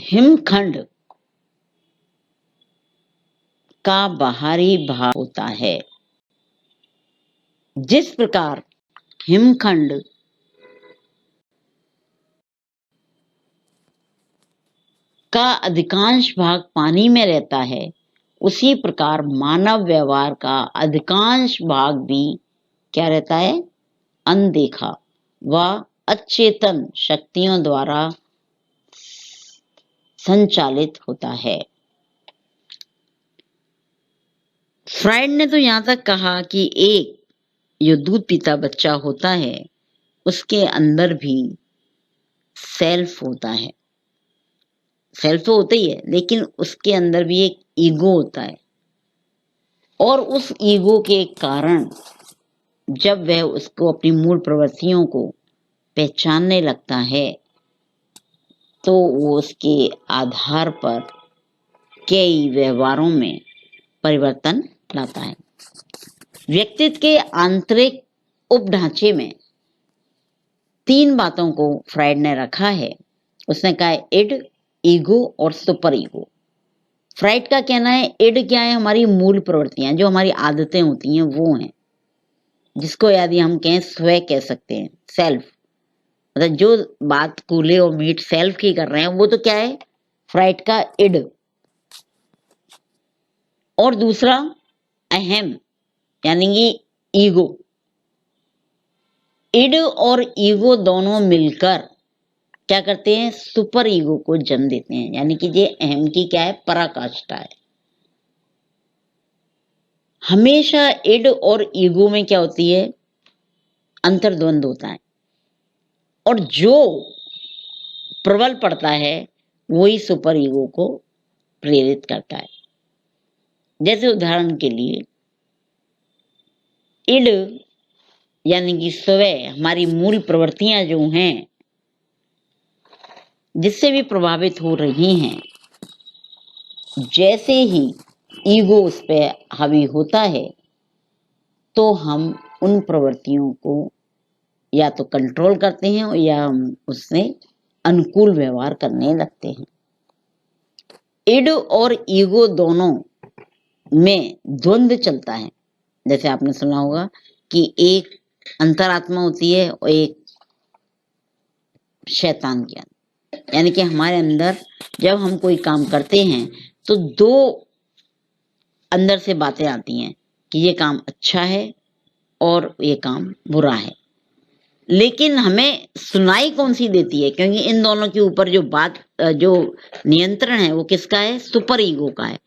हिमखंड का बाहरी भाग होता है। जिस प्रकार हिमखंड का अधिकांश भाग पानी में रहता है, उसी प्रकार मानव व्यवहार का अधिकांश भाग भी क्या रहता है? अनदेखा व अचेतन शक्तियों द्वारा संचालित होता है। फ्राइड ने तो यहां तक कहा कि एक जो दूध पीता बच्चा होता है उसके अंदर भी सेल्फ होता है। सेल्फ तो होता ही है, लेकिन उसके अंदर भी एक ईगो होता है, और उस ईगो के कारण जब वह उसको अपनी मूल प्रवृत्तियों को पहचानने लगता है तो वो उसके आधार पर कई व्यवहारों में परिवर्तन लाता है। व्यक्तित्व के आंतरिक उपढांचे में 3 बातों को फ्राइड ने रखा है। उसने कहा है इड, ईगो और सुपर ईगो। फ्राइड का कहना है इड क्या है? हमारी मूल प्रवृत्तियां, जो हमारी आदतें होती हैं वो हैं, जिसको यदि हम कहें स्वयं कह सकते हैं, सेल्फ। मतलब जो बात कूले और मीट सेल्फ की कर रहे हैं वो तो क्या है? फ्राइड का इड। और दूसरा अहम यानी कि ईगो। इड और ईगो दोनों मिलकर क्या करते हैं? सुपर ईगो को जन्म देते हैं, यानी कि ये अहम की क्या है? पराकाष्ठा है। हमेशा इड और ईगो में क्या होती है? अंतर्द्वंद होता है, और जो प्रबल पड़ता है वही सुपर ईगो को प्रेरित करता है। जैसे उदाहरण के लिए इड यानी कि स्वयं, हमारी मूल प्रवृत्तियां जो हैं जिससे भी प्रभावित हो रही हैं, जैसे ही ईगो उस पर हावी होता है तो हम उन प्रवृत्तियों को या तो कंट्रोल करते हैं या हम उससे अनुकूल व्यवहार करने लगते हैं। इड और ईगो दोनों में द्वंद्व चलता है। जैसे आपने सुना होगा कि एक अंतरात्मा होती है और एक शैतान की, यानी कि हमारे अंदर जब हम कोई काम करते हैं तो 2 अंदर से बातें आती हैं कि ये काम अच्छा है और ये काम बुरा है। लेकिन हमें सुनाई कौन सी देती है? क्योंकि इन दोनों के ऊपर जो नियंत्रण है वो किसका है? सुपर ईगो का है,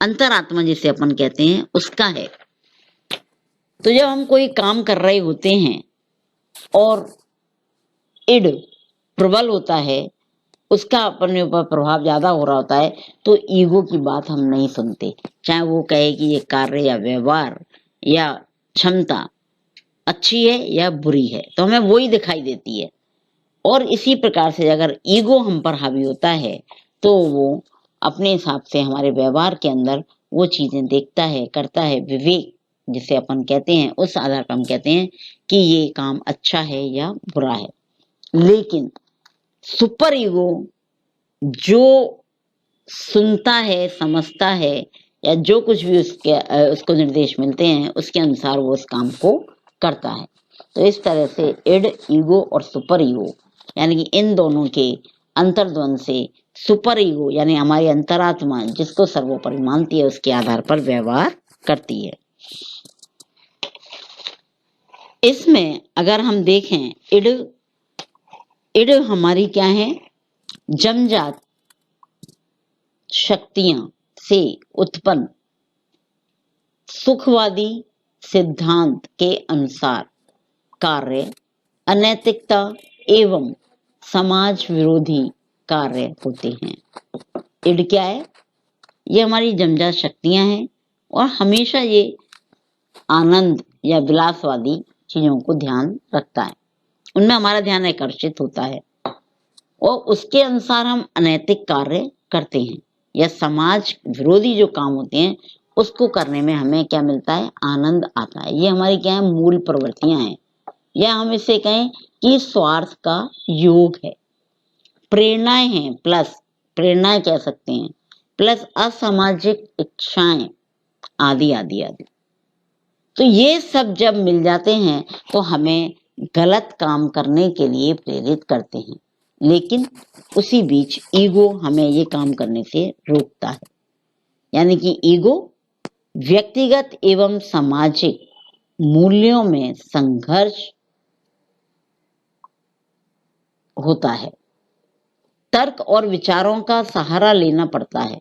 अंतरात्मा जिसे अपन कहते हैं उसका है। तो जब हम कोई काम कर रहे होते हैं और इड प्रबल होता है, उसका अपने ऊपर प्रभाव ज्यादा हो रहा होता है, तो ईगो की बात हम नहीं सुनते, चाहे वो कहे कि ये कार्य या व्यवहार या क्षमता अच्छी है या बुरी है, तो हमें वही दिखाई देती है। और इसी प्रकार से अगर ईगो हम पर हावी होता है तो वो अपने हिसाब से हमारे व्यवहार के अंदर वो चीजें देखता है, करता है। विवेक जिसे अपन कहते हैं, उस आधार पर हम कहते हैं कि ये काम अच्छा है या बुरा है। लेकिन सुपर ईगो जो सुनता है, समझता है, या जो कुछ भी उसको निर्देश मिलते हैं उसके अनुसार वो उस काम को करता है। तो इस तरह से इड, ईगो और सुपर ईगो यानी कि इन दोनों के अंतर्द्वंद से सुपर ईगो यानी हमारी अंतरात्मा जिसको सर्वोपरि मानती है उसके आधार पर व्यवहार करती है। इसमें अगर हम देखें इड हमारी क्या है? जन्मजात शक्तियां से उत्पन्न सुखवादी सिद्धांत के अनुसार कार्य, अनैतिकता एवं समाज विरोधी कार्य होते हैं। इड क्या है? ये हमारी जन्मजात शक्तियां हैं और हमेशा ये आनंद या विलासवादी चीजों को ध्यान रखता है, उनमें हमारा ध्यान आकर्षित होता है और उसके अनुसार हम अनैतिक कार्य करते हैं या समाज विरोधी जो काम होते हैं उसको करने में हमें क्या मिलता है? आनंद आता है। ये हमारी क्या है? मूल प्रवृत्तियां हैं, या हम इसे कहें कि स्वार्थ का योग है, प्रेरणाएं हैं प्लस प्रेरणाएं कह सकते हैं, प्लस असामाजिक इच्छाएं आदि आदि आदि। तो ये सब जब मिल जाते हैं तो हमें गलत काम करने के लिए प्रेरित करते हैं, लेकिन उसी बीच ईगो हमें ये काम करने से रोकता है। यानी कि ईगो व्यक्तिगत एवं सामाजिक मूल्यों में संघर्ष होता है। तर्क और विचारों का सहारा लेना पड़ता है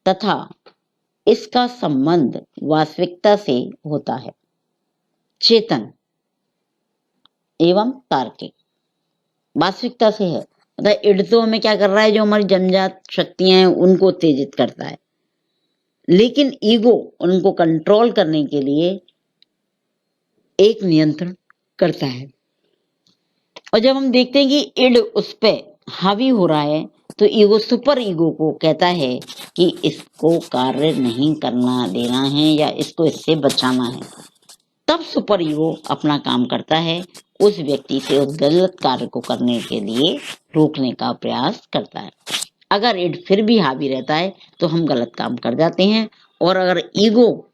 तथा इसका संबंध वास्तविकता से होता है। चेतन एवं तार्किक वास्तविकता से है, मतलब इड तो हमें क्या कर रहा है, जो हमारी जन्मजात शक्तियां हैं उनको उत्तेजित करता है, लेकिन ईगो उनको कंट्रोल करने के लिए एक नियंत्रण करता है। और जब हम देखते हैं कि इड उस पे हावी हो रहा है तो ईगो सुपर ईगो को कहता है कि इसको कार्य नहीं करना देना है या इसको इससे बचाना है। तब सुपर ईगो अपना काम करता है, उस व्यक्ति से उस गलत कार्य को करने के लिए रोकने का प्रयास करता है। अगर इड फिर भी हावी रहता है तो हम गलत काम कर जाते हैं, और अगर ईगो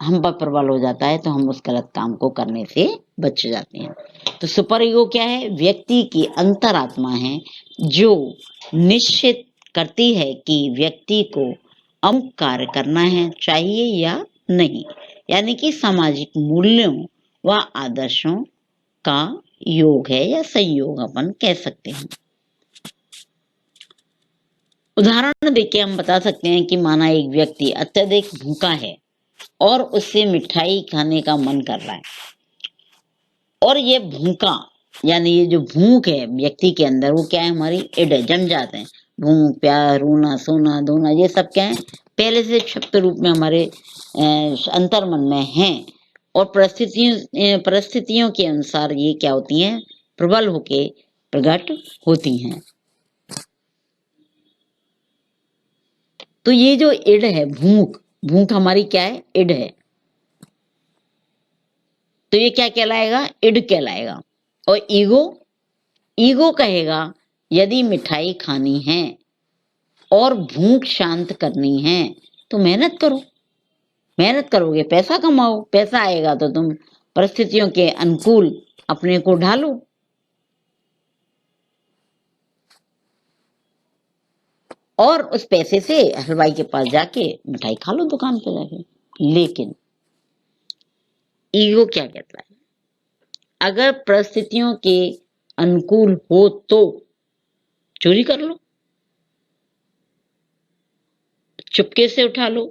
हम पर प्रबल हो जाता है तो हम उस गलत काम को करने से बच जाते हैं। तो सुपर ईगो क्या है? व्यक्ति की अंतरात्मा है जो निश्चित करती है कि व्यक्ति को अमुक कार्य करना है, चाहिए या नहीं। यानी कि सामाजिक मूल्यों व आदर्शों का योग है या संयोग अपन कह सकते हैं। उदाहरण देके हम बता सकते हैं कि माना एक व्यक्ति अत्यधिक भूखा है और उससे मिठाई खाने का मन कर रहा है, और ये भूखा यानी ये जो भूख है व्यक्ति के अंदर, वो क्या है? हमारी इड है, जम जाते हैं। भूख, प्यार, रोना, सोना, धोना, ये सब क्या है? पहले से क्षिप्त रूप में हमारे अंतर्मन में हैं, और परिस्थितियों के अनुसार ये क्या होती हैं? प्रबल होके प्रकट होती हैं। तो ये जो इड है, भूख हमारी क्या है? इड है। तो ये क्या कहलाएगा? इड कहलाएगा। और ईगो कहेगा यदि मिठाई खानी है और भूख शांत करनी है तो मेहनत करो। मेहनत करोगे पैसा कमाओ, पैसा आएगा तो तुम परिस्थितियों के अनुकूल अपने को ढालो। और उस पैसे से हलवाई के पास जाके मिठाई खा लो दुकान पे जाके। लेकिन ईगो क्या कहता है? अगर परिस्थितियों के अनुकूल हो तो चोरी कर लो, चुपके से उठा लो।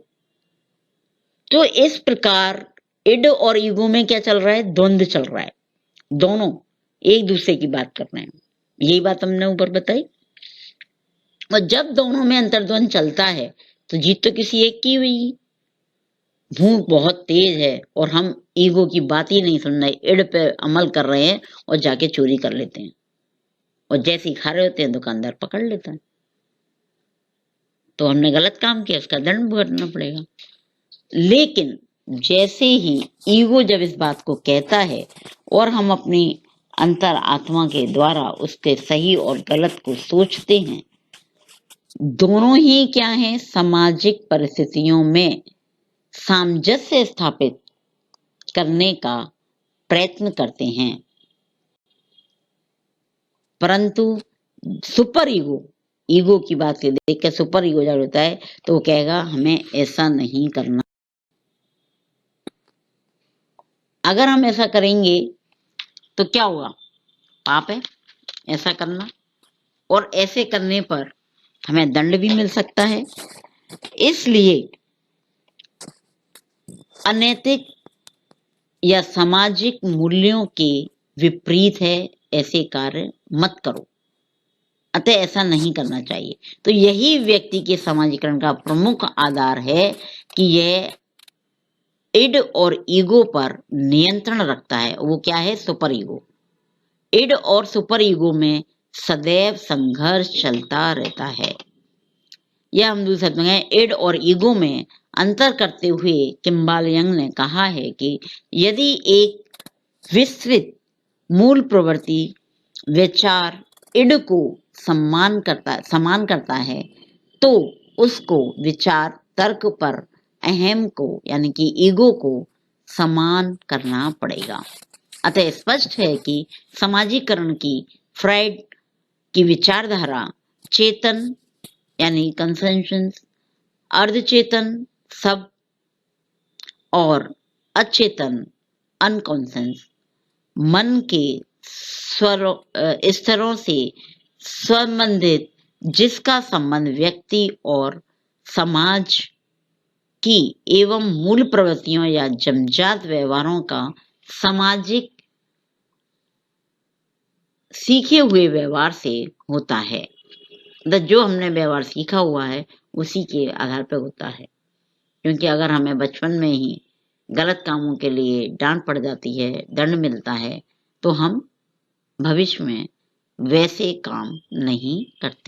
तो इस प्रकार इड और ईगो में क्या चल रहा है? द्वंद्व चल रहा है। दोनों एक दूसरे की बात कर रहे हैं। यही बात हमने ऊपर बताई। और जब दोनों में अंतर्द्वंद चलता है तो जीत तो किसी एक की हुई। भूख बहुत तेज है और हम ईगो की बात ही नहीं सुन रहे, इड पे अमल कर रहे हैं और जाके चोरी कर लेते हैं, और जैसे ही खा रहे होते हैं दुकानदार पकड़ लेता है। तो हमने गलत काम किया, उसका दंड भुगतना पड़ेगा। लेकिन जैसे ही ईगो जब इस बात को कहता है और हम अपनी अंतर आत्मा के द्वारा उसके सही और गलत को सोचते हैं, दोनों ही क्या है? सामाजिक परिस्थितियों में सामंजस्य स्थापित करने का प्रयत्न करते हैं। परंतु सुपर ईगो की बात से देख के सुपर ईगो जब होता है तो वो कहेगा हमें ऐसा नहीं करना। अगर हम ऐसा करेंगे तो क्या होगा? पाप है ऐसा करना, और ऐसे करने पर हमें दंड भी मिल सकता है। इसलिए अनैतिक या सामाजिक मूल्यों के विपरीत है ऐसे कार्य मत करो, अतः ऐसा नहीं करना चाहिए। तो यही व्यक्ति के समाजीकरण का प्रमुख आधार है कि यह इड और ईगो पर नियंत्रण रखता है। वो क्या है? Super ego. इड और सुपर ईगो में सदैव संघर्ष चलता रहता है। यह हम दूसरे शब्द में इड और ईगो में अंतर करते हुए किम्बाल यंग ने कहा है कि यदि एक विस्तृत मूल प्रवृत्ति विचार इड को समान करता है तो उसको विचार तर्क पर अहम को यानी कि ईगो को समान करना पड़ेगा। अतः स्पष्ट है कि समाजीकरण की फ्राइड की विचारधारा चेतन यानी कंसेंशंस, अर्धचेतन सब और अचेतन अनकॉन्सेंस मन के स्तरों से संबंधित, जिसका संबंध व्यक्ति और समाज की एवं मूल प्रवृत्तियों या जन्मजात व्यवहारों का सामाजिक सीखे हुए व्यवहार से होता है। जो हमने व्यवहार सीखा हुआ है उसी के आधार पर होता है, क्योंकि अगर हमें बचपन में ही गलत कामों के लिए डांट पड़ जाती है, दंड मिलता है, तो हम भविष्य में वैसे काम नहीं करते।